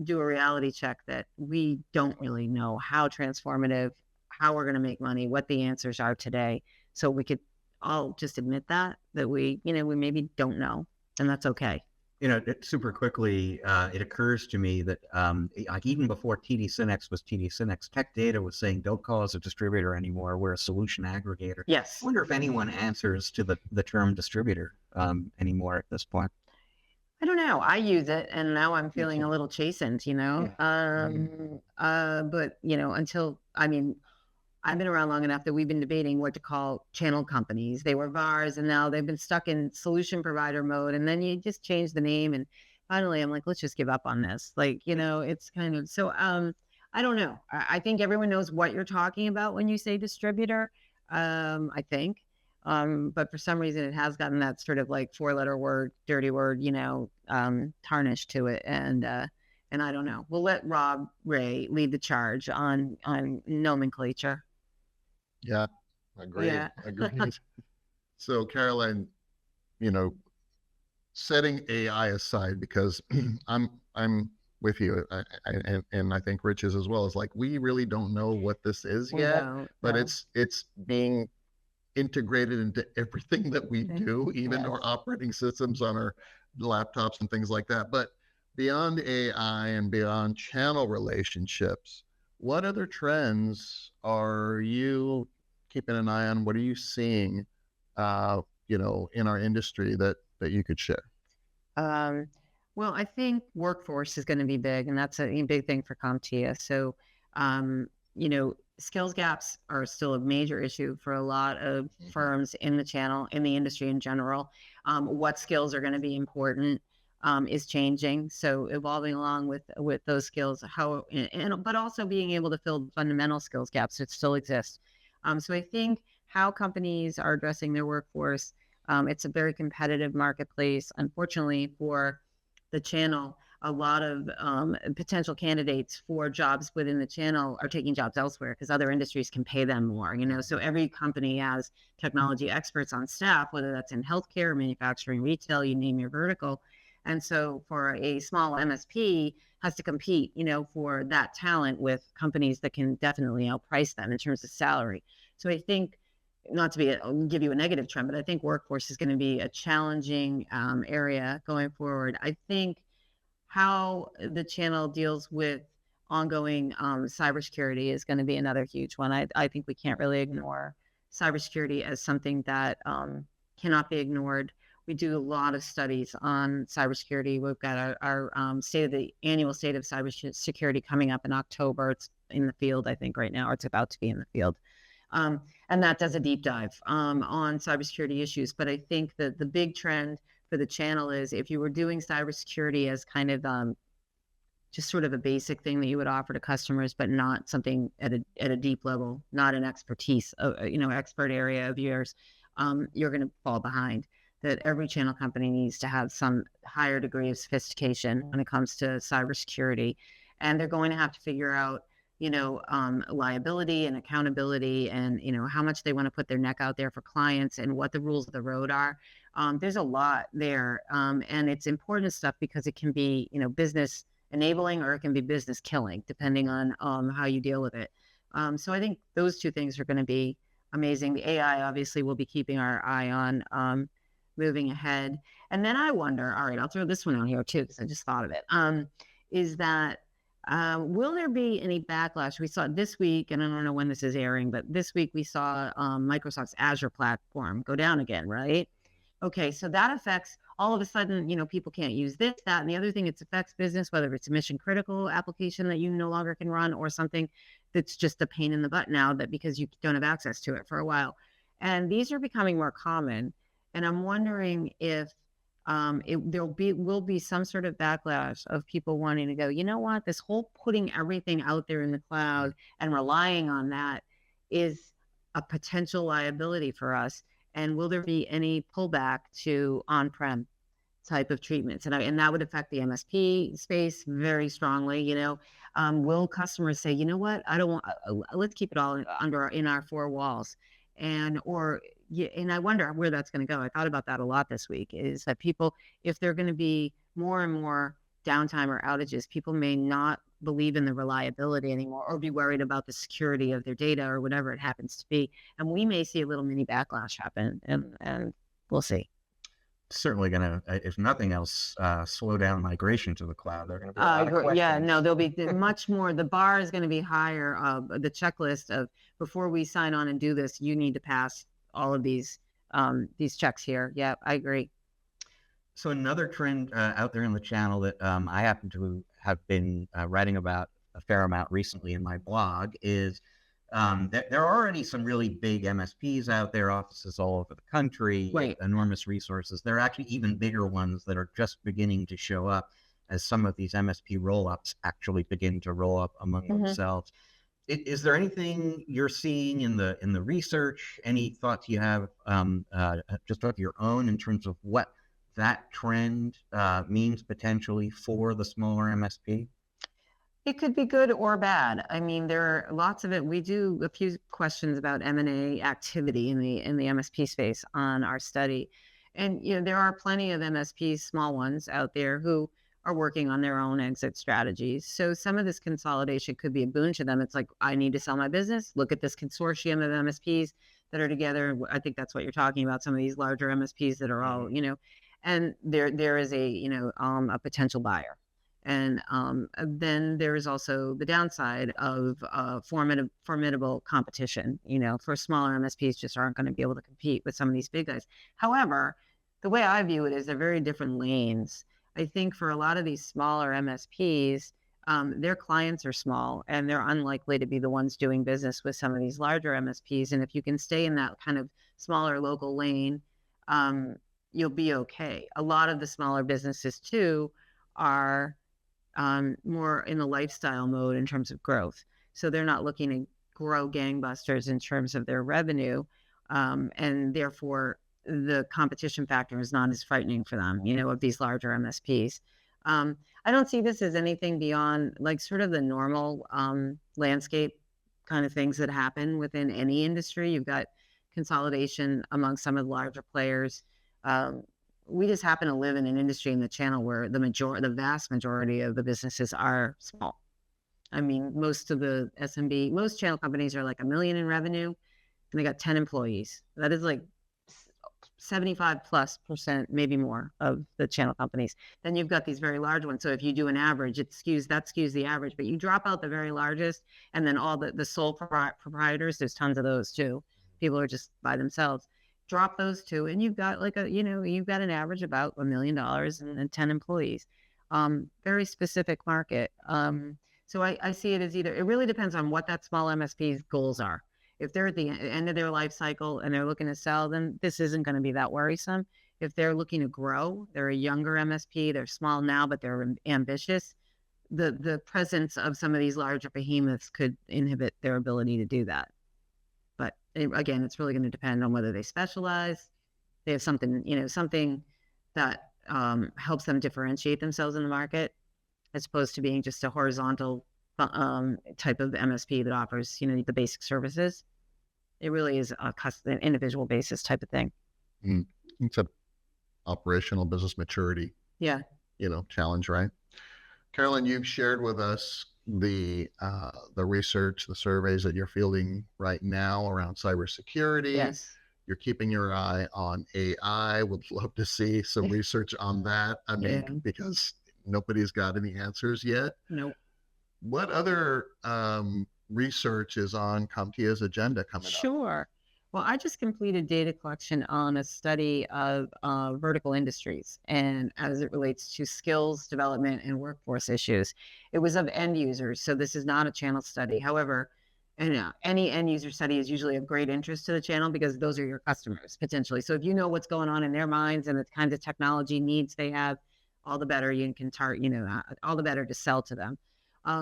do a reality check that we don't really know how transformative, how we're going to make money, what the answers are today. So we could all just admit that we maybe don't know, and that's okay. You know, super quickly, it occurs to me that like even before TD SYNNEX was TD SYNNEX, Tech Data was saying, don't call us a distributor anymore. We're a solution aggregator. Yes. I wonder if anyone answers to the term distributor anymore at this point. I don't know. I use it, and now I'm feeling a little chastened, you know. Yeah. But, you know, I've been around long enough that we've been debating what to call channel companies. They were VARs, and now they've been stuck in solution provider mode. And then you just change the name. And finally, I'm like, let's just give up on this. Like, you know, it's kind of, so I don't know. I think everyone knows what you're talking about when you say distributor, I think. But for some reason, it has gotten that sort of like 4-letter word, dirty word, you know, tarnish to it. And I don't know. We'll let Rob Ray lead the charge on nomenclature. Yeah, agreed. Agreed. So, Carolyn, you know, setting AI aside, because I'm with you, and I think Rich is as well. Is like, we really don't know what this is yet, but it's being integrated into everything that we do, even our operating systems on our laptops and things like that. But beyond AI and beyond channel relationships, what other trends are you keeping an eye on? What are you seeing, you know, in our industry that you could share? Well, I think workforce is going to be big, and that's a big thing for CompTIA. So, you know, skills gaps are still a major issue for a lot of firms in the channel, in the industry in general. What skills are going to be important is changing. So evolving along with those skills, but also being able to fill fundamental skills gaps that still exist. So I think how companies are addressing their workforce, it's a very competitive marketplace. Unfortunately for the channel, a lot of potential candidates for jobs within the channel are taking jobs elsewhere because other industries can pay them more, you know. So every company has technology experts on staff, whether that's in healthcare, manufacturing, retail, you name your vertical. And so for a small MSP has to compete, for that talent with companies that can definitely outprice them in terms of salary. So I think, not to give you a negative trend, but I think workforce is going to be a challenging area going forward. I think how the channel deals with ongoing cybersecurity is going to be another huge one. I think we can't really ignore cybersecurity as something that cannot be ignored. We do a lot of studies on cybersecurity. We've got our annual state of cybersecurity coming up in October. It's in the field, I think, right now, or it's about to be in the field. And that does a deep dive on cybersecurity issues. But I think that the big trend for the channel is, if you were doing cybersecurity as kind of just sort of a basic thing that you would offer to customers, but not something at a deep level, not an expertise, expert area of yours, you're going to fall behind. That every channel company needs to have some higher degree of sophistication when it comes to cybersecurity, and they're going to have to figure out, liability and accountability, and how much they want to put their neck out there for clients, and what the rules of the road are. There's a lot there, and it's important stuff because it can be, business enabling, or it can be business killing, depending on how you deal with it. So I think those two things are going to be amazing. The AI, obviously, we'll be keeping our eye on moving ahead. And then I wonder, all right, I'll throw this one out here too, because I just thought of it, is that will there be any backlash? We saw this week, and I don't know when this is airing, but this week we saw Microsoft's Azure platform go down again, right? Okay, so that affects, all of a sudden, people can't use this, that, and the other thing. It affects business, whether it's a mission critical application that you no longer can run, or something that's just a pain in the butt now, that because you don't have access to it for a while. And these are becoming more common. And I'm wondering if will be some sort of backlash of people wanting to go, you know what, this whole putting everything out there in the cloud and relying on that is a potential liability for us. And will there be any pullback to on-prem type of treatments? And that would affect the MSP space very strongly. Will customers say, you know what, I don't want, let's keep it all in our four walls, and I wonder where that's going to go. I thought about that a lot this week, is that people, if they're going to be more and more downtime or outages, people may not believe in the reliability anymore, or be worried about the security of their data, or whatever it happens to be. And we may see a little mini backlash happen, and we'll see. Certainly going to, if nothing else, slow down migration to the cloud. They're going to be a lot of questions. Yeah, no, there'll be much more. The bar is going to be higher. The checklist of, before we sign on and do this, you need to pass all of these checks here. Yeah, I agree. So another trend out there in the channel that I happen to have been writing about a fair amount recently in my blog is that there are already some really big MSPs out there, offices all over the country, right, enormous resources. There are actually even bigger ones that are just beginning to show up as some of these MSP roll-ups actually begin to roll up among themselves. Is there anything you're seeing in the research? Any thoughts you have just of your own in terms of what that trend means potentially for the smaller MSP? It could be good or bad. I mean, there are lots of it. We do a few questions about M&A activity in the MSP space on our study, and there are plenty of MSPs, small ones out there, who are working on their own exit strategies. So some of this consolidation could be a boon to them. It's like, I need to sell my business. Look at this consortium of MSPs that are together. I think that's what you're talking about. Some of these larger MSPs that are all, and there is a potential buyer. And then there is also the downside of formidable competition. For smaller MSPs, just aren't going to be able to compete with some of these big guys. However, the way I view it is they're very different lanes. I think for a lot of these smaller MSPs, their clients are small, and they're unlikely to be the ones doing business with some of these larger MSPs. And if you can stay in that kind of smaller local lane, you'll be okay. A lot of the smaller businesses too are more in the lifestyle mode in terms of growth. So they're not looking to grow gangbusters in terms of their revenue. And therefore the competition factor is not as frightening for them, of these larger MSPs. I don't see this as anything beyond like sort of the normal landscape kind of things that happen within any industry. You've got consolidation among some of the larger players. we just happen to live in an industry in the channel where the vast majority of the businesses are small. I mean, most of the SMB, most channel companies are like $1 million in revenue, and they got 10 employees. That is like 75+%, maybe more, of the channel companies. Then you've got these very large ones. So if you do an average, that skews the average. But you drop out the very largest, and then all the sole proprietors. There's tons of those too. People are just by themselves. Drop those two, and you've got like you've got an average about $1 million and 10 employees. Very specific market. So I see it as either, it really depends on what that small MSP's goals are. If they're at the end of their life cycle and they're looking to sell, then this isn't going to be that worrisome. If they're looking to grow, they're a younger MSP, they're small now, but they're ambitious, the presence of some of these larger behemoths could inhibit their ability to do that. But again, it's really going to depend on whether they specialize, they have something, something that helps them differentiate themselves in the market, as opposed to being just a horizontal type of MSP that offers, the basic services. It really is a custom, individual basis type of thing. It's an operational business maturity, challenge, right? Carolyn, you've shared with us the research, the surveys that you're fielding right now around cybersecurity. Yes. You're keeping your eye on AI. Would love to see some research on that. I mean, because nobody's got any answers yet. Nope. What other research is on CompTIA's agenda coming up? Sure. Well, I just completed data collection on a study of vertical industries, and as it relates to skills development and workforce issues. It was of end users, so this is not a channel study. However, any end user study is usually of great interest to the channel because those are your customers potentially. So if you know what's going on in their minds and the kinds of technology needs they have, all the better you can all the better to sell to them.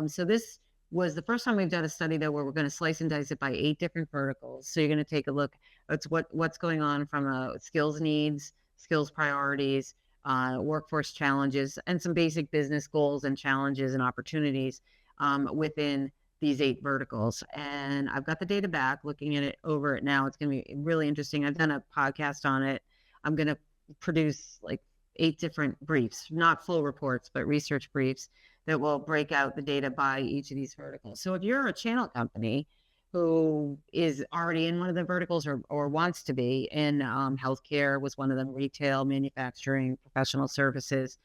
So this was the first time we've done a study though where we're going to slice and dice it by 8 different verticals. So you're going to take a look at what's going on from skills needs, skills priorities, workforce challenges, and some basic business goals and challenges and opportunities within these 8 verticals. And I've got the data back, looking at it over it now. It's going to be really interesting. I've done a podcast on it. I'm going to produce like 8 different briefs, not full reports, but research briefs that will break out the data by each of these verticals. So if you're a channel company who is already in one of the verticals or wants to be in, healthcare was one of them, retail, manufacturing, professional services,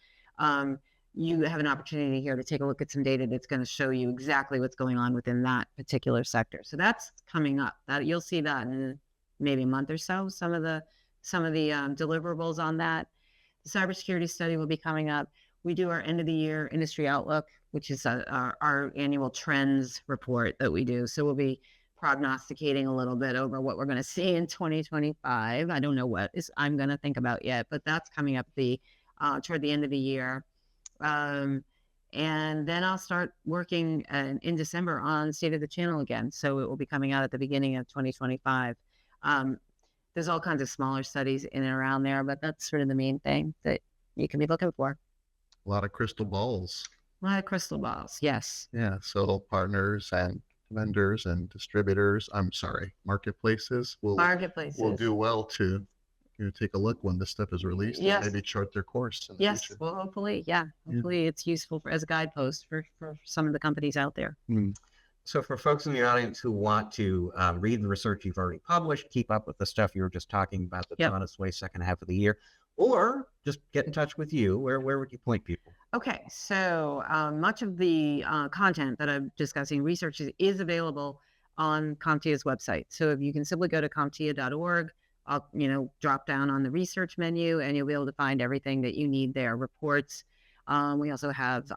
you have an opportunity here to take a look at some data that's going to show you exactly what's going on within that particular sector. So that's coming up. That you'll see that in maybe a month or so. Some of the deliverables on that. The cybersecurity study will be coming up. We do our end of the year industry outlook, which is our annual trends report that we do. So we'll be prognosticating a little bit over what we're going to see in 2025. I don't know what I'm going to think about yet, but that's coming up toward the end of the year. And then I'll start working in December on State of the Channel again. So it will be coming out at the beginning of 2025. There's all kinds of smaller studies in and around there, but that's sort of the main thing that you can be looking for. A lot of crystal balls. A lot of crystal balls, yes. Yeah, so partners and vendors and distributors, marketplaces will do well to take a look when this stuff is released and maybe chart their course in the future. Well, hopefully it's useful as a guidepost for some of the companies out there. So for folks in the audience who want to read the research you've already published, keep up with the stuff you were just talking about that's on its way second half of the year, or just get in touch with you, where would you point people? Okay, so much of the content that I'm discussing, research is available on CompTIA's website. So if you can simply go to CompTIA.org, I'll drop down on the research menu and you'll be able to find everything that you need there, reports. We also have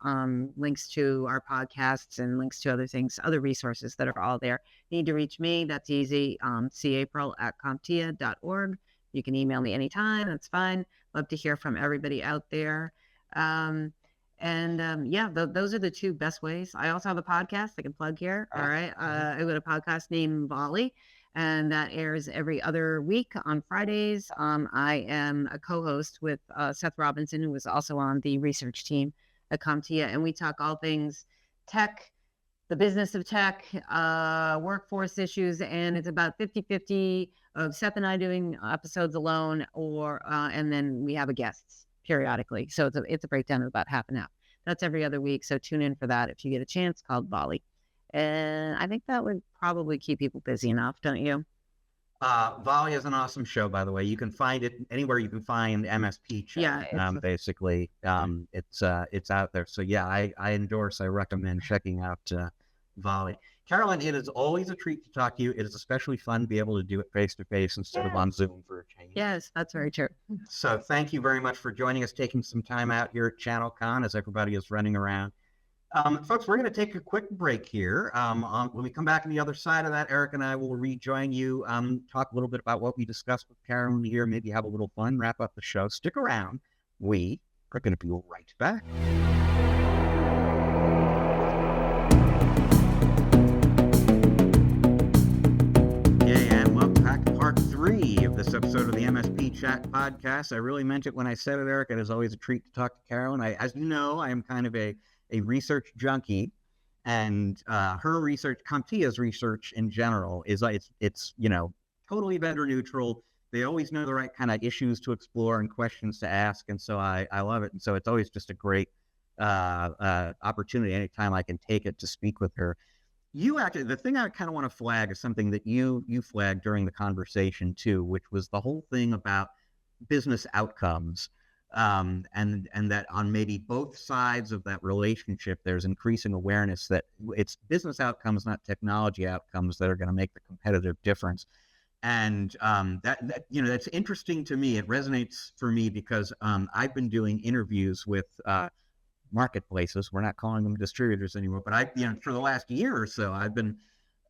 links to our podcasts and links to other things, other resources that are all there. Need to reach me, that's easy, CApril@CompTIA.org. You can email me anytime, that's fine. Love to hear from everybody out there. Those are the 2 best ways. I also have a podcast I can plug here. All right. I've got a podcast named Volley, and that airs every other week on Fridays. I am a co-host with Seth Robinson, who was also on the research team at CompTIA, and we talk all things tech, the business of tech, workforce issues, and it's about 50-50 of Seth and I doing episodes alone, or and then we have a guests periodically. So it's a breakdown of about half an hour. That's every other week. So tune in for that if you get a chance. Called Volley, and I think that would probably keep people busy enough, don't you? Volley is an awesome show, by the way. You can find it anywhere you can find MSP chat. Yeah, Basically, it's out there. So yeah, I recommend checking out Volley. Carolyn, it is always a treat to talk to you. It is especially fun to be able to do it face to face instead of on Zoom for a change. Yes, that's very true. So thank you very much for joining us, taking some time out here at ChannelCon as everybody is running around. Folks, we're going to take a quick break here. When we come back on the other side of that, Eric and I will rejoin you, talk a little bit about what we discussed with Carolyn here, maybe have a little fun, wrap up the show. Stick around. We are going to be right back. And welcome back to part 3 of this episode of the MSP Chat podcast. I really meant it when I said it, Eric. It is always a treat to talk to Carolyn. As you know, I am kind of a research junkie, and her research, CompTIA's research in general, is it's totally vendor neutral. They always know the right kind of issues to explore and questions to ask, and so I love it. And so it's always just a great opportunity anytime I can take it to speak with her. You actually, the thing I kind of want to flag is something that you flagged during the conversation too, which was the whole thing about business outcomes. And that on maybe both sides of that relationship, there's increasing awareness that it's business outcomes, not technology outcomes, that are going to make the competitive difference. And that's interesting to me. It resonates for me because I've been doing interviews with marketplaces. We're not calling them distributors anymore, but for the last year or so, I've been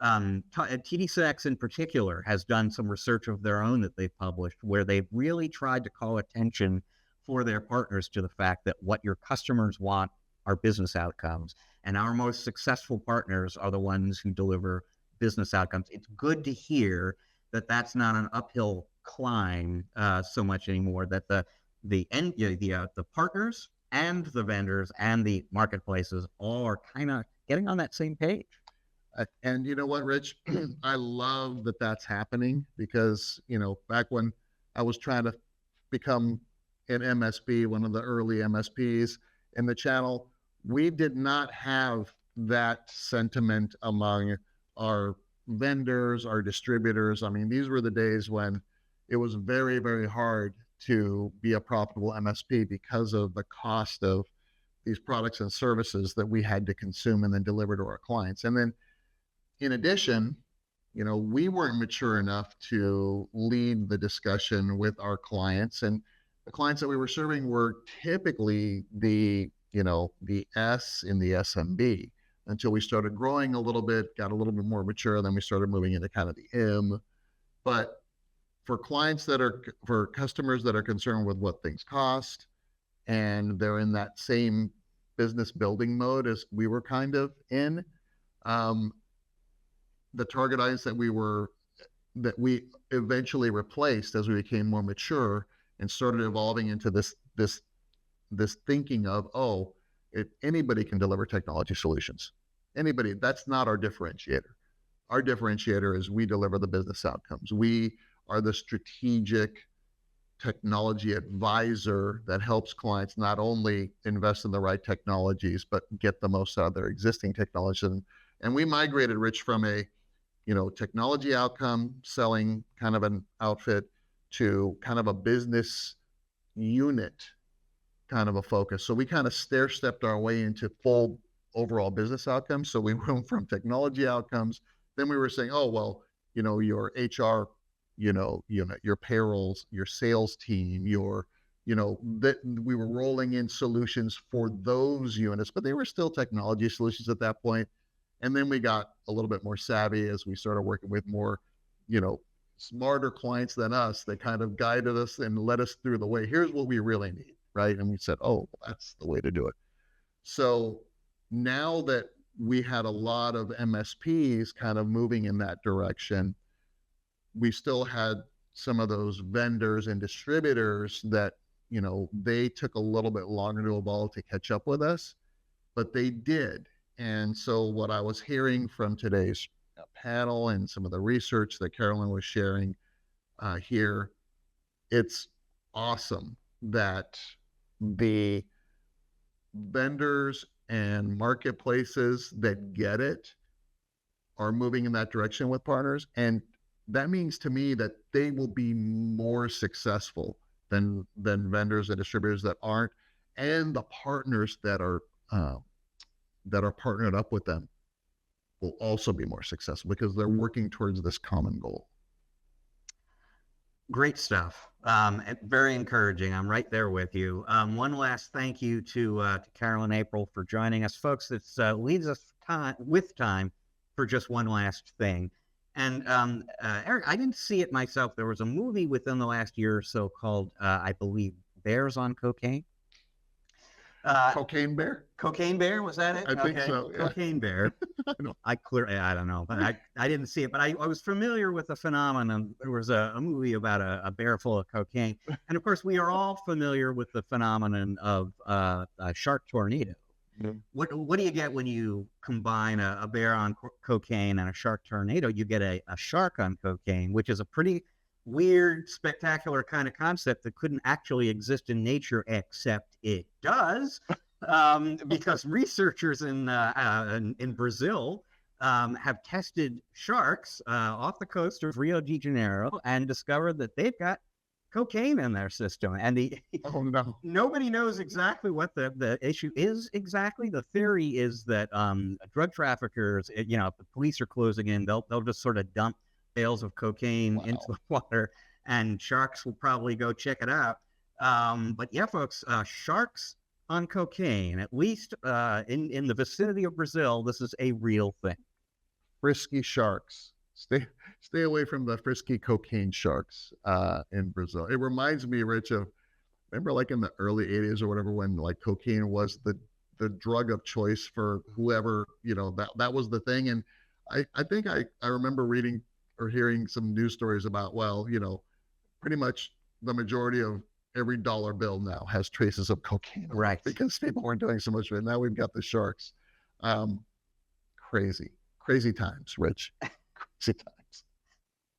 TDSEX in particular has done some research of their own that they've published, where they've really tried to call attention for their partners to the fact that what your customers want are business outcomes, and our most successful partners are the ones who deliver business outcomes. It's good to hear that that's not an uphill climb so much anymore, that the partners and the vendors and the marketplaces all are kind of getting on that same page. And you know what, Rich? I love that that's happening because, back when I was trying to become an MSP, one of the early MSPs in the channel, we did not have that sentiment among our vendors, our distributors. I mean, these were the days when it was very, very hard to be a profitable MSP because of the cost of these products and services that we had to consume and then deliver to our clients. And then in addition, we weren't mature enough to lead the discussion with our clients, and the clients that we were serving were typically the S in the SMB, until we started growing a little bit, got a little bit more mature, then we started moving into kind of the M. But for customers that are concerned with what things cost, and they're in that same business building mode as we were kind of in, the target audience that we eventually replaced as we became more mature and started evolving into this thinking of, anybody can deliver technology solutions. Anybody. That's not our differentiator. Our differentiator is we deliver the business outcomes. We are the strategic technology advisor that helps clients not only invest in the right technologies, but get the most out of their existing technologies. And we migrated, Rich, from a technology outcome selling kind of an outfit to kind of a business unit kind of a focus. So we kind of stair-stepped our way into full overall business outcomes. So we went from technology outcomes, then we were saying, your HR, your payrolls, your sales team, that we were rolling in solutions for those units, but they were still technology solutions at that point. And then we got a little bit more savvy as we started working with more, smarter clients than us that kind of guided us and led us through the way. Here's what we really need, right? And we said, that's the way to do it. So now that we had a lot of MSPs kind of moving in that direction, we still had some of those vendors and distributors that, they took a little bit longer to evolve to catch up with us, but they did. And so what I was hearing from today's panel and some of the research that Carolyn was sharing here. It's awesome that the vendors and marketplaces that get it are moving in that direction with partners. And that means to me that they will be more successful than vendors and distributors that aren't, and the partners that are partnered up with them will also be more successful because they're working towards this common goal. Great stuff. Very encouraging. I'm right there with you. One last thank you to Carolyn April for joining us. Folks, it leaves us with time for just one last thing. And Eric, I didn't see it myself. There was a movie within the last year or so called, I believe, Bears on Cocaine. Cocaine Bear? Cocaine Bear, was that it? I think so. Yeah. Cocaine Bear. I don't know, but I didn't see it, but I was familiar with the phenomenon. There was a movie about a bear full of cocaine. And of course, we are all familiar with the phenomenon of a shark tornado. Mm-hmm. What do you get when you combine a bear on cocaine and a shark tornado? You get a shark on cocaine, which is a pretty weird, spectacular kind of concept that couldn't actually exist in nature, except it does, because researchers in Brazil have tested sharks off the coast of Rio de Janeiro and discovered that they've got cocaine in their system. And nobody knows exactly what the issue is exactly. The theory is that drug traffickers, if the police are closing in, they'll just sort of dump bales of cocaine into the water, and sharks will probably go check it out. But yeah, folks, sharks on cocaine, at least in the vicinity of Brazil, this is a real thing. Frisky sharks. Stay away from the frisky cocaine sharks in Brazil. It reminds me, Rich, of, remember like in the early 80s or whatever, when like cocaine was the drug of choice for whoever, that was the thing. And I think I remember reading or hearing some news stories about, pretty much the majority of every dollar bill now has traces of cocaine. Right. Because people weren't doing so much of it. Now we've got the sharks. Crazy times, Rich. Crazy times.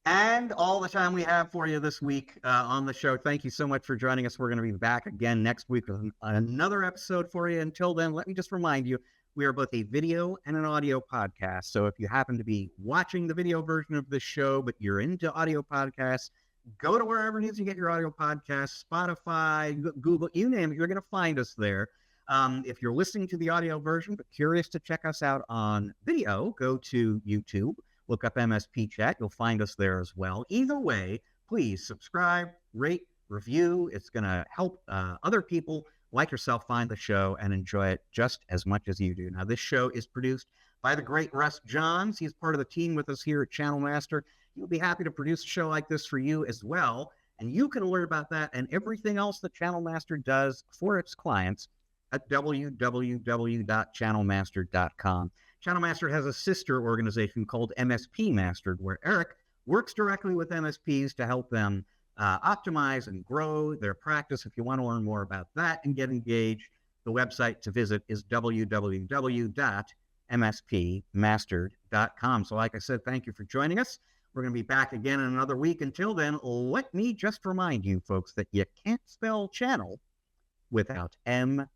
And all the time we have for you this week on the show. Thank you so much for joining us. We're going to be back again next week with another episode for you. Until then, let me just remind you, we are both a video and an audio podcast. So if you happen to be watching the video version of this show, but you're into audio podcasts, go to wherever it is you get your audio podcasts, Spotify, Google, you name it, you're going to find us there. If you're listening to the audio version, but curious to check us out on video, go to YouTube, look up MSP Chat. You'll find us there as well. Either way, please subscribe, rate, review. It's going to help other people like yourself find the show and enjoy it just as much as you do. Now, this show is produced by the great Russ Johns. He's part of the team with us here at Channel Master. He'll be happy to produce a show like this for you as well. And you can learn about that and everything else that Channel Master does for its clients at www.channelmaster.com. Channel Master has a sister organization called MSP Mastered, where Eric works directly with MSPs to help them optimize and grow their practice. If you want to learn more about that and get engaged, the website to visit is www.mspmastered.com. So like I said, thank you for joining us. We're going to be back again in another week. Until then, let me just remind you, folks, that you can't spell channel without MSP.